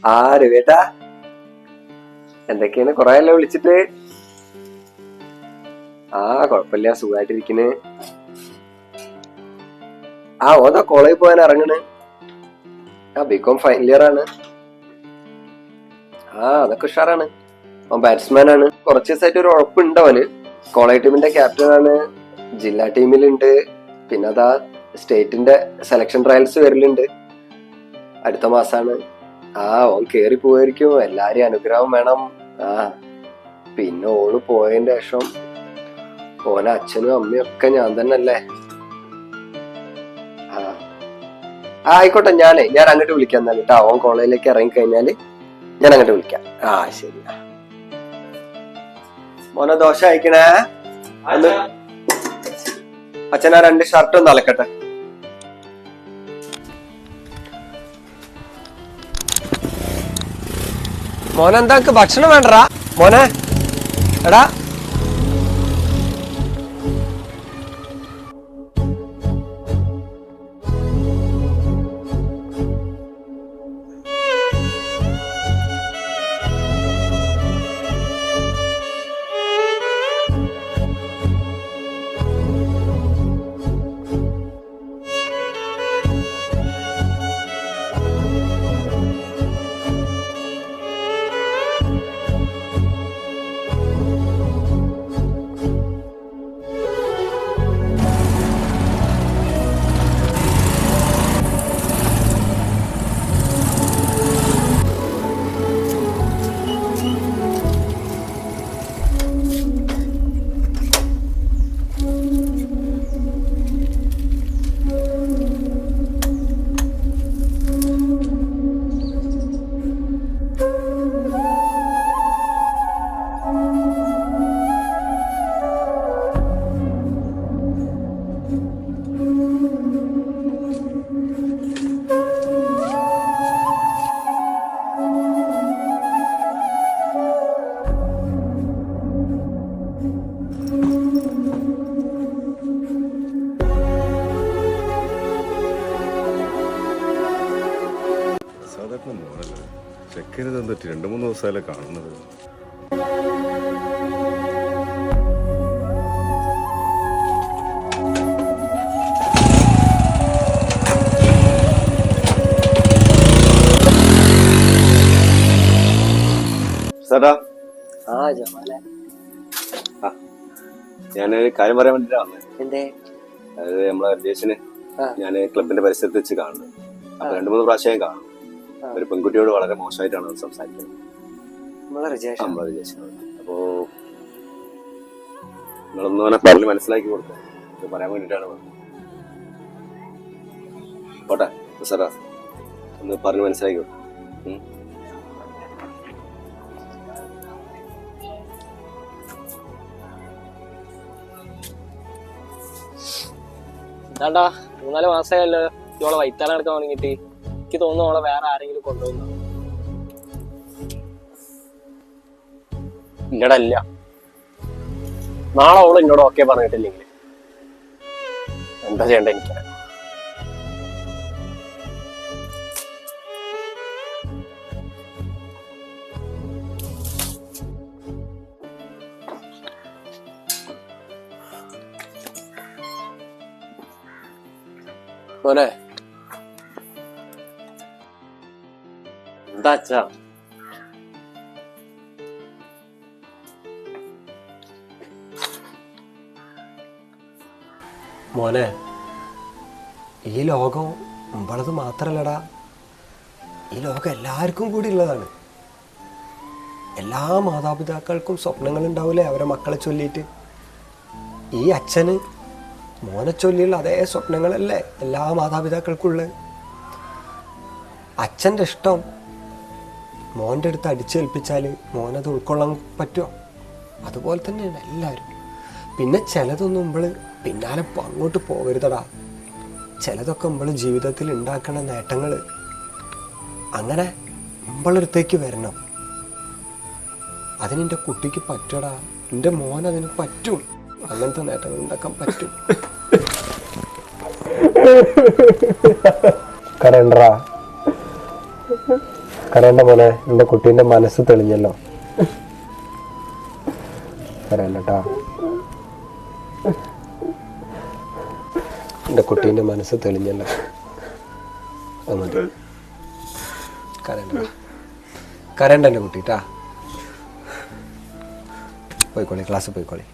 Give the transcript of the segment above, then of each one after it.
ആര് കേട്ടാ എന്തൊക്കെയാണ് കൊറേയല്ലോ വിളിച്ചിട്ട്. കൊഴപ്പില്ല, സുഖമായിട്ടിരിക്കണ്. ഓതാ കോളേജിൽ പോകാൻ ഇറങ്ങണ്. ബികോം ഫൈനൽ ഇയർ ആണ്. അതൊക്കെ ഉഷാറാണ്. അവൻ ബാറ്റ്സ്മാൻ ആണ്. കുറച്ച് ദിവസമായിട്ട് ഒരു ഉഴപ്പുണ്ട് അവന്. കോളേജ് ടീമിന്റെ ക്യാപ്റ്റൻ ആണ്, ജില്ലാ ടീമിലുണ്ട്. പിന്നെ അതാ സ്റ്റേറ്റിന്റെ സെലക്ഷൻ ട്രയൽസ് വരലുണ്ട്. അടുത്ത മാസാണ്. ഓൻ കേറി പോയിരിക്കും. എല്ലാരും അനുഗ്രഹം വേണം. പിന്നെ ഓള് പോയതിന്റെ ശേഷം ഓനെ അച്ഛനും അമ്മയും ഒക്കെ ഞാൻ തന്നെ അല്ലേ. ആയിക്കോട്ടെ, ഞാൻ അങ്ങോട്ട് വിളിക്കാം എന്നാല് കേട്ടോ. ഓൻ കോളേജിലേക്ക് ഇറങ്ങി കഴിഞ്ഞാല് ഞാൻ അങ്ങോട്ട് വിളിക്കാം. ശരി. മോനെ ദോശ അയക്കണേ. അച്ഛനാ 2 ഷർട്ട് ഒന്ന് അലക്കട്ടെ. മോനെ എന്താ ഭക്ഷണം വേണ്ടടാ മോനെ? എടാ ചെക്കരുത് 2-3 ദിവസമായാലും കാണുന്നത്. ഞാനൊരു കാര്യം പറയാൻ വേണ്ടിട്ടാ വന്നത്. അതായത് നമ്മളെ ജേഷന് ഞാൻ ക്ലബിന്റെ പരിസരത്ത് വെച്ച് കാണുന്നത്. അപ്പൊ 2-3 പ്രാവശ്യം കാണും. ഒരു പെൺകുട്ടിയോട് വളരെ മോശമായിട്ടാണ് സംസാരിക്കുന്നത്. അപ്പോ നിങ്ങളൊന്നും അവനെ പറഞ്ഞ് മനസ്സിലാക്കി കൊടുക്കാം. ഇത് പറയാൻ വേണ്ടിട്ടാണ് വന്നത്. പോട്ടെ സാറാ, ഒന്ന് പറഞ്ഞ് മനസ്സിലാക്കി കൊടുക്കാം. എന്താണ്ടാ 3-4 മാസമായല്ലോ ഇവളെ വൈത്താലം നടക്കാൻ തുടങ്ങിയിട്ട്. എനിക്ക് തോന്നുന്നു അവളെ വേറെ ആരെങ്കിലും കൊണ്ടുപോകുന്ന. ഇല്ലടല്ല, നാളെ അവള് എന്നോട് ഓക്കെ പറഞ്ഞിട്ടില്ലെങ്കിൽ എന്താ ചെയ്യണ്ട എനിക്കറിയാം. മോനെ എന്താ അച്ഛാ? മോനെ, ഈ ലോകം നമ്മളത് മാത്രല്ലടാ, ഈ ലോകം എല്ലാവർക്കും കൂടി ഉള്ളതാണ്. എല്ലാ മാതാപിതാക്കൾക്കും സ്വപ്നങ്ങൾ ഉണ്ടാവില്ലേ അവരെ മക്കളെ ചൊല്ലിയിട്ട്? ഈ അച്ഛന് മോനെ ചൊല്ലിയുള്ള അതേ സ്വപ്നങ്ങളല്ലേ എല്ലാ മാതാപിതാക്കൾക്കുള്ളത്. അച്ഛൻ്റെ ഇഷ്ടം മോൻ്റെ അടുത്ത് അടിച്ചേൽപ്പിച്ചാൽ മോനത് ഉൾക്കൊള്ളാൻ പറ്റുമോ? അതുപോലെ തന്നെയാണ് എല്ലാവരും. പിന്നെ ചിലതൊന്നും നമ്മൾ പിന്നാലെ അങ്ങോട്ട് പോകരുതടാ. ചിലതൊക്കെ നമ്മൾ ജീവിതത്തിൽ ഉണ്ടാക്കുന്ന നേട്ടങ്ങൾ അങ്ങനെ നമ്മളടുത്തേക്ക് വരണം. അതിനെൻ്റെ കുട്ടിക്ക് പറ്റടാ, എൻ്റെ മോൻ അതിന് പറ്റും. അങ്ങനത്തെ നേട്ടങ്ങൾ ഉണ്ടാക്കാൻ പറ്റും. കരണ്ടറാ, കരണ്ട മോനെ, എൻ്റെ കുട്ടീൻ്റെ മനസ്സ് തെളിഞ്ഞല്ലോ. കരണ്ടട്ടാ, എൻ്റെ കുട്ടീൻ്റെ മനസ്സ് തെളിഞ്ഞല്ലോ. അത് മതി. കരണ്ട, കരണ്ട എൻ്റെ കുട്ടിട്ടാ. പോയിക്കോളി, ക്ലാസ്സിൽ പോയിക്കോളി.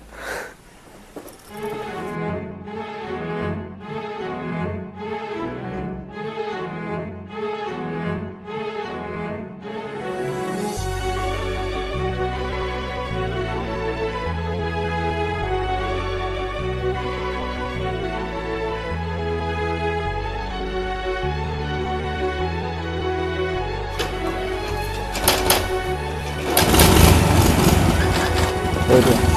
പോയിട്ട്